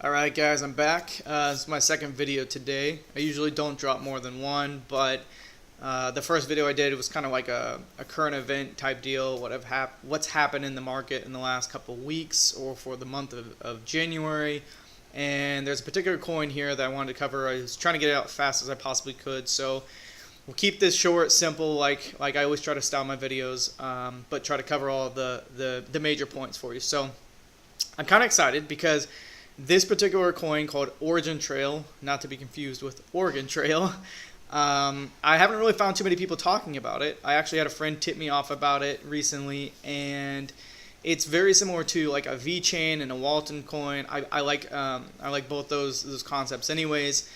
Alright guys, I'm back. This is my second video today. I usually don't drop more than one, but the first video I did was kind of like a current event type deal, what's happened in the market in the last couple of weeks or for the month of January. And there's a particular coin here that I wanted to cover. I was trying to get it out as fast as I possibly could, so we'll keep this short, simple, like I always try to style my videos, but try to cover all the major points for you. So I'm kind of excited because this particular coin called OriginTrail, not to be confused with OriginTrail, I haven't really found too many people talking about it. I actually had a friend tip me off about it recently, and it's very similar to like a VeChain and a Walton coin. I like both those concepts anyways.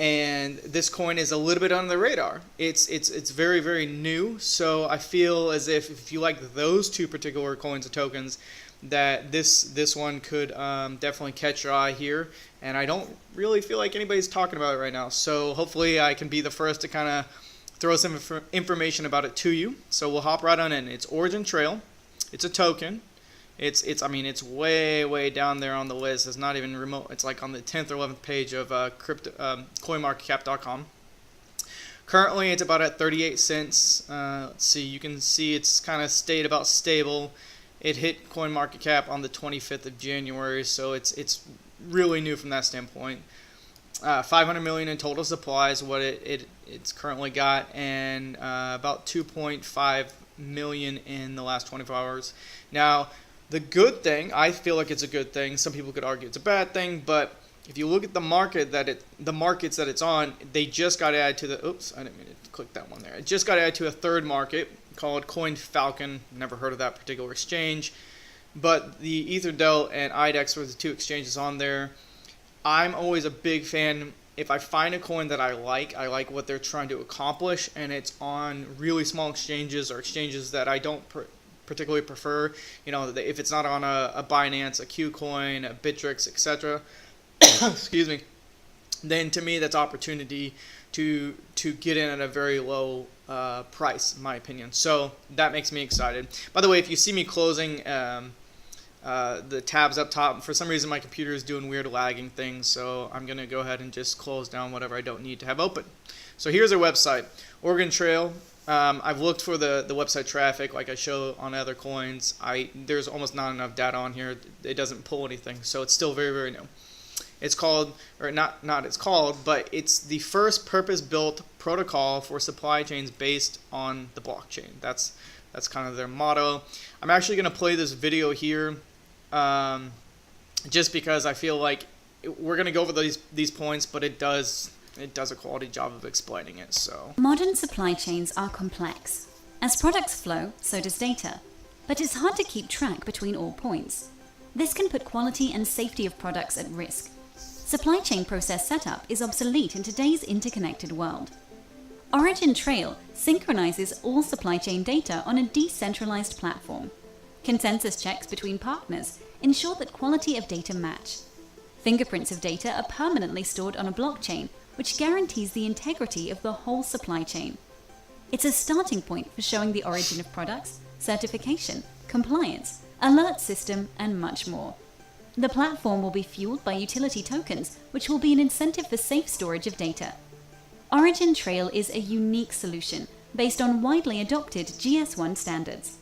And this coin is a little bit under the radar. It's very, very new, so I feel as if you like those two particular coins or tokens, that this one could definitely catch your eye here, and I don't really feel like anybody's talking about it right now, so hopefully I can be the first to kind of throw some information about it to you. So we'll hop right on in. It's OriginTrail. It's a token. I mean, it's way down there on the list. It's not even remote. It's like on the 10th or 11th page of coinmarketcap.com. Currently, it's about at 38 cents. Let's see. You can see it's kind of stayed about stable. It hit CoinMarketCap on the 25th of January, so it's really new from that standpoint. 500 million in total supply is what it's currently got, and about 2.5 million in the last 24 hours. Now, the good thing, I feel like it's a good thing. Some people could argue it's a bad thing, but if you look at the markets that it's on, they just got added to the. Oops, I didn't mean to click that one there. It just got added to a third market called Coin Falcon. Never heard of that particular exchange, but the EtherDelt and IDEX were the two exchanges on there. I'm always a big fan. If I find a coin that I like what they're trying to accomplish, and it's on really small exchanges or exchanges that I don't particularly prefer. You know, if it's not on a Binance, a KuCoin, a Bittrex, etc. Excuse me. Then to me, that's opportunity to get in at a very low price, in my opinion. So that makes me excited. By the way, if you see me closing the tabs up top, for some reason my computer is doing weird lagging things, so I'm going to go ahead and just close down whatever I don't need to have open. So here's our website, OriginTrail. I've looked for the website traffic like I show on other coins. There's almost not enough data on here. It doesn't pull anything, so it's still very, very new. It's called, or not it's called, but it's the first purpose-built protocol for supply chains based on the blockchain. That's kind of their motto. I'm actually going to play this video here just because I feel like we're going to go over these points, but it does a quality job of explaining it. So modern supply chains are complex. As products flow, so does data. But it's hard to keep track between all points. This can put quality and safety of products at risk. Supply chain process setup is obsolete in today's interconnected world. OriginTrail synchronizes all supply chain data on a decentralized platform. Consensus checks between partners ensure that quality of data match. Fingerprints of data are permanently stored on a blockchain, which guarantees the integrity of the whole supply chain. It's a starting point for showing the origin of products, certification, compliance, alert system, and much more. The platform will be fueled by utility tokens, which will be an incentive for safe storage of data. OriginTrail is a unique solution based on widely adopted GS1 standards.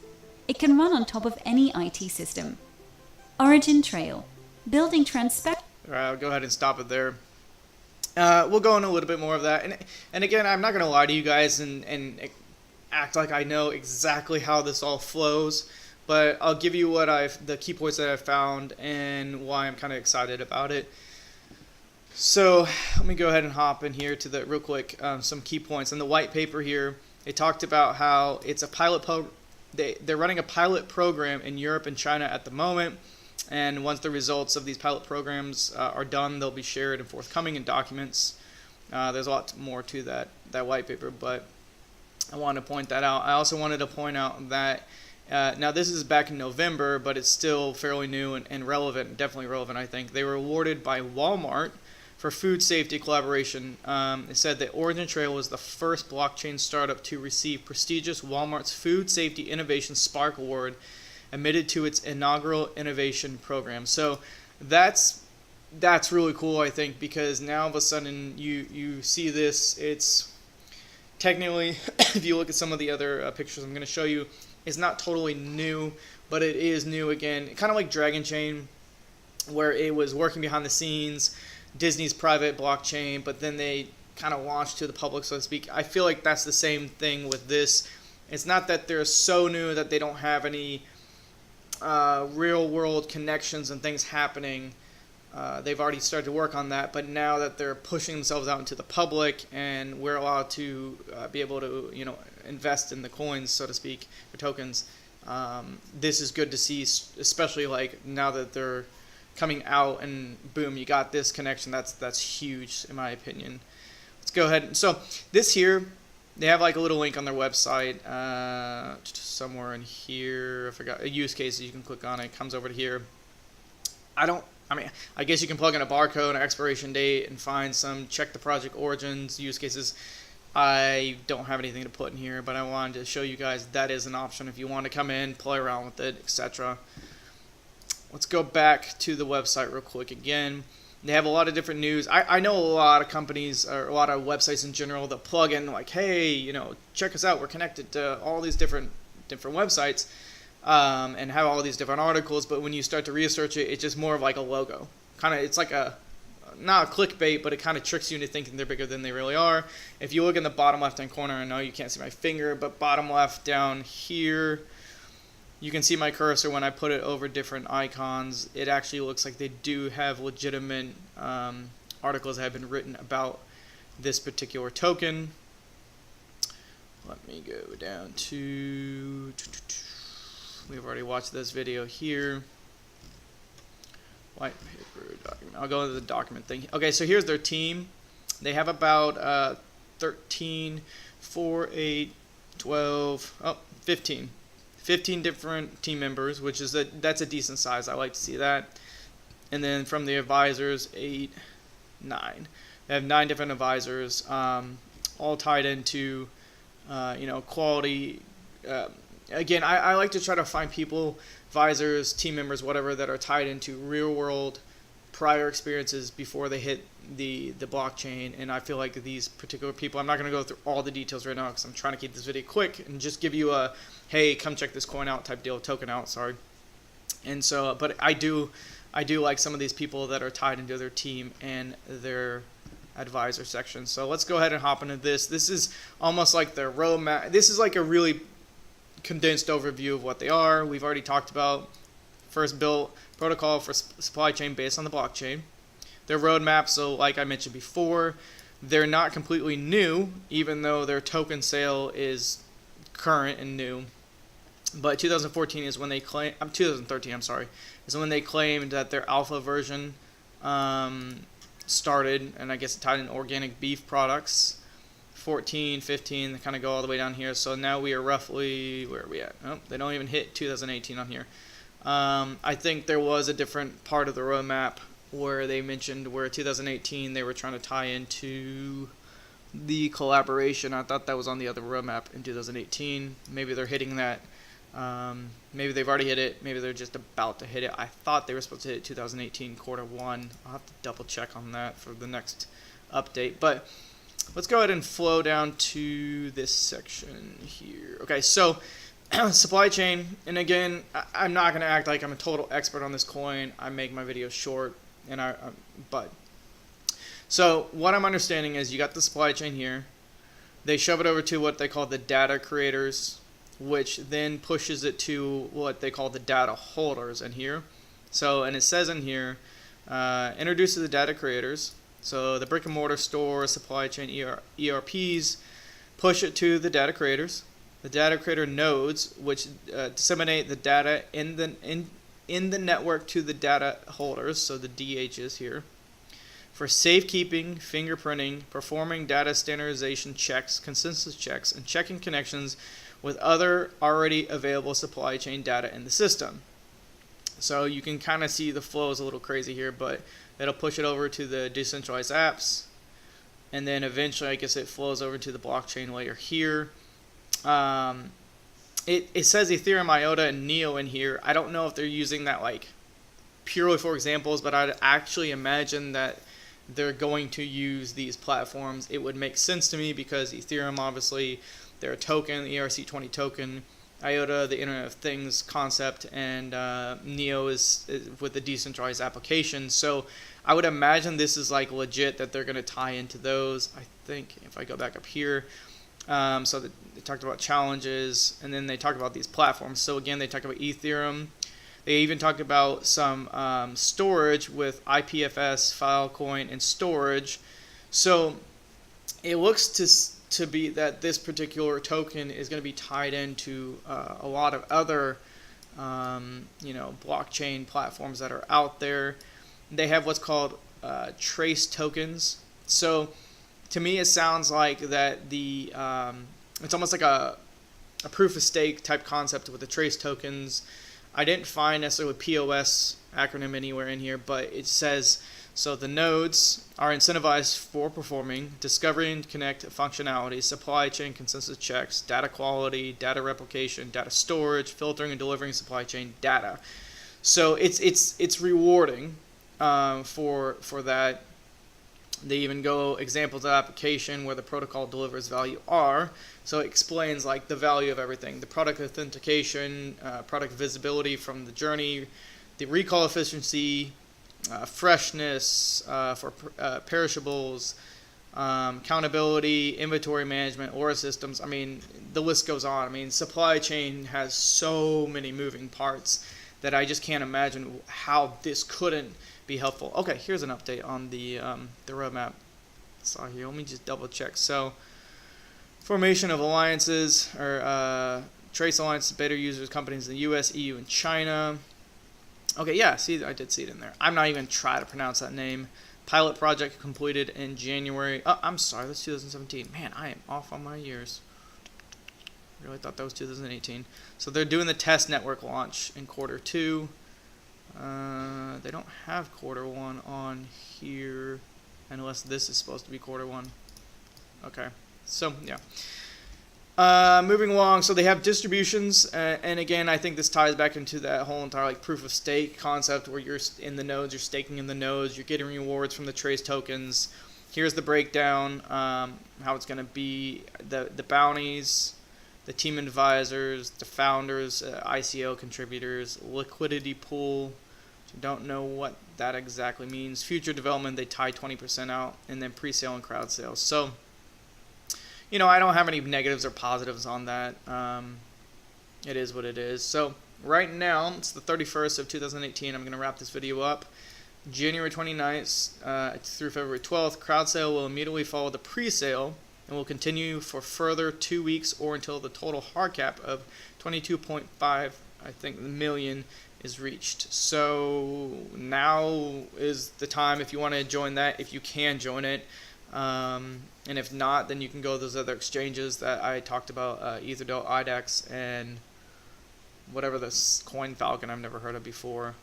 It can run on top of any IT system. OriginTrail, building transparent. All right, I'll go ahead and stop it there. We'll go into a little bit more of that, and again, I'm not going to lie to you guys and act like I know exactly how this all flows. But I'll give you the key points that I've found and why I'm kind of excited about it. So let me go ahead and hop in here to the real quick some key points. In the white paper here, they talked about how it's a pilot they're running a pilot program in Europe and China at the moment. And once the results of these pilot programs are done, they'll be shared and forthcoming in documents. There's a lot more to that white paper, but I wanted to point that out. I also wanted to point out that now this is back in November, but it's still fairly new and relevant, definitely relevant, I think. They were awarded by Walmart for food safety collaboration. It said that OriginTrail was the first blockchain startup to receive prestigious Walmart's Food Safety Innovation Spark Award, admitted to its inaugural innovation program. So that's that's really cool, I think, because now all of a sudden you see this. It's technically, if you look at some of the other pictures I'm going to show you, it's not totally new, but it is new again. Kind of like Dragon Chain, where it was working behind the scenes, Disney's private blockchain, but then they kind of launched to the public, so to speak. I feel like that's the same thing with this. It's not that they're so new that they don't have any real world connections and things happening. They've already started to work on that, but now that they're pushing themselves out into the public and we're allowed to be able to, invest in the coins, so to speak, or tokens, this is good to see, especially like now that they're coming out and boom, you got this connection. That's huge in my opinion. Let's go ahead. So this here, they have like a little link on their website somewhere in here. I forgot a use case. You can click on it. It comes over to here. I guess you can plug in a barcode, an expiration date, and find some. Check the project origins, use cases. I don't have anything to put in here, but I wanted to show you guys that is an option if you want to come in, play around with it, etc. Let's go back to the website real quick again. They have a lot of different news. I know a lot of companies, or a lot of websites in general, that plug in like, hey, check us out. We're connected to all these different websites. And have all these different articles, but when you start to research it, it's just more of like a logo. It's like not a clickbait, but it kind of tricks you into thinking they're bigger than they really are. If you look in the bottom left-hand corner, I know you can't see my finger, but bottom left down here, you can see my cursor when I put it over different icons. It actually looks like they do have legitimate articles that have been written about this particular token. Let me go down to... We've already watched this video here. White paper document. I'll go into the document thing. Okay, so here's their team. They have about 13, 4, 8, 12, 15. 15 different team members, which is that's a decent size. I like to see that. And then from the advisors, 8, 9. They have 9 different advisors, all tied into, quality. Again, I like to try to find people, advisors, team members, whatever, that are tied into real-world prior experiences before they hit the blockchain. And I feel like these particular people, I'm not going to go through all the details right now because I'm trying to keep this video quick and just give you a, hey, come check this coin out type deal, token out, sorry. And so, but I do like some of these people that are tied into their team and their advisor section. So let's go ahead and hop into this. This is almost like their roadmap. This is like a really condensed overview of what they are. We've already talked about first built protocol for supply chain based on the blockchain. Their roadmap, so like I mentioned before, they're not completely new, even though their token sale is current and new. But 2014 is when they claim, 2013, I'm sorry, is when they claimed that their alpha version started, and I guess it tied in organic beef products. 14, 15, they kind of go all the way down here. So now we are roughly, where are we at? Oh, they don't even hit 2018 on here. I think there was a different part of the roadmap where they mentioned where 2018 they were trying to tie into the collaboration. I thought that was on the other roadmap in 2018. Maybe they're hitting that. Maybe they've already hit it. Maybe they're just about to hit it. I thought they were supposed to hit it 2018 quarter 1. I'll have to double check on that for the next update. But let's go ahead and flow down to this section here. Okay, so supply chain, and again, I'm not going to act like I'm a total expert on this coin. I make my videos short, and but so what I'm understanding is you got the supply chain here. They shove it over to what they call the data creators, which then pushes it to what they call the data holders in here. So, and it says in here, introduces the data creators. So the brick and mortar store, supply chain ERPs, push it to the data creators. The data creator nodes, which disseminate the data in the network to the data holders, so the DHs here, for safekeeping, fingerprinting, performing data standardization checks, consensus checks, and checking connections with other already available supply chain data in the system. So you can kind of see the flow is a little crazy here, but it'll push it over to the decentralized apps, and then eventually I guess it flows over to the blockchain layer here. It says Ethereum, IOTA, and Neo in here. I don't know if they're using that like purely for examples, but I'd actually imagine that they're going to use these platforms. It would make sense to me because Ethereum, obviously, they're a token, the ERC20 token, IOTA, the Internet of Things concept, and Neo is with the decentralized application. So I would imagine this is like legit that they're going to tie into those. I think if I go back up here, so they talked about challenges, and then they talked about these platforms. So again, they talked about Ethereum. They even talked about some storage with IPFS, Filecoin, and storage. So it looks to be that this particular token is going to be tied into a lot of other blockchain platforms that are out there. They have what's called trace tokens. So to me, it sounds like that it's almost like a proof of stake type concept with the trace tokens. I didn't find necessarily POS acronym anywhere in here, but it says, so the nodes are incentivized for performing discovery and connect functionality, supply chain consensus checks, data quality, data replication, data storage, filtering and delivering supply chain data. So it's rewarding for that. They even go examples of application where the protocol delivers value R. So it explains like the value of everything, the product authentication, product visibility from the journey, the recall efficiency, freshness for perishables, accountability, inventory management, Aura systems. I mean, the list goes on. I mean, supply chain has so many moving parts that I just can't imagine how this couldn't be helpful. Okay, here's an update on the roadmap. So here, let me just double check. So, formation of alliances or trace alliances, beta users, companies in the U.S., EU, and China. Okay, yeah, see, I did see it in there. I'm not even trying to pronounce that name. Pilot project completed in January. Oh, I'm sorry, that's 2017. Man, I am off on my years. Really thought that was 2018. So they're doing the test network launch in Q2. They don't have Q1 on here, unless this is supposed to be Q1. Okay, so yeah. Moving along, so they have distributions, and again, I think this ties back into that whole entire like proof of stake concept where you're in the nodes, you're staking in the nodes, you're getting rewards from the trace tokens. Here's the breakdown, how it's going to be, the bounties, the team advisors, the founders, ICO contributors, liquidity pool. Don't know what that exactly means. Future development, they tie 20% out, and then pre-sale and crowd sales. So, I don't have any negatives or positives on that. It is what it is. So right now, it's the 31st of 2018. I'm going to wrap this video up. January 29th through February 12th, crowd sale will immediately follow the pre-sale and will continue for further 2 weeks or until the total hard cap of 22.5 million is reached. So now is the time if you want to join that, if you can join it. And if not, then you can go to those other exchanges that I talked about, Etherdel, IDEX, and whatever this Coin Falcon I've never heard of before,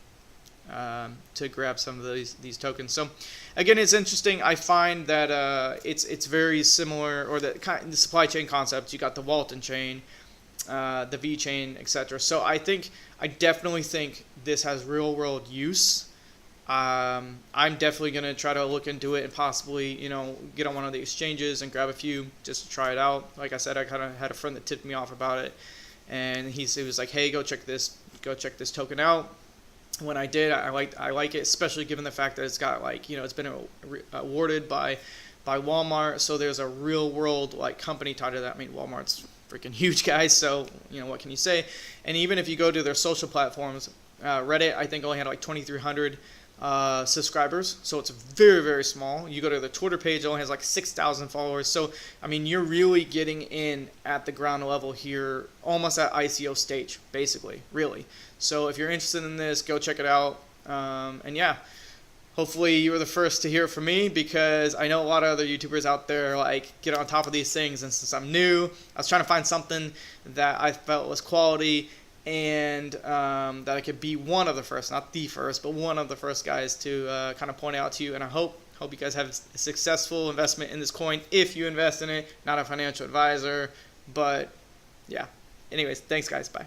to grab some of these tokens. So again, it's interesting. I find that it's very similar, or the supply chain concepts. You got the Waltonchain, the VeChain, etc. So I definitely think this has real world use. I'm definitely going to try to look into it and possibly, get on one of the exchanges and grab a few just to try it out. Like I said, I kind of had a friend that tipped me off about it, and he was like, "Hey, go check this token out." When I did, I like it, especially given the fact that it's got it's been awarded by Walmart, so there's a real world company tied to that. I mean, Walmart's freaking huge, guys, so what can you say? And even if you go to their social platforms, Reddit I think only had 2,300 subscribers, so it's very, very small. You go to the Twitter page, it only has 6,000 followers. So I mean, you're really getting in at the ground level here, almost at ICO stage, basically, really. So if you're interested in this, go check it out. And yeah, hopefully you were the first to hear from me, because I know a lot of other YouTubers out there get on top of these things, and since I'm new, I was trying to find something that I felt was quality, and that I could be one of the first, not the first, but one of the first guys to kind of point out to you. And I hope you guys have a successful investment in this coin if you invest in it. Not a financial advisor, but yeah. Anyways, thanks guys, bye.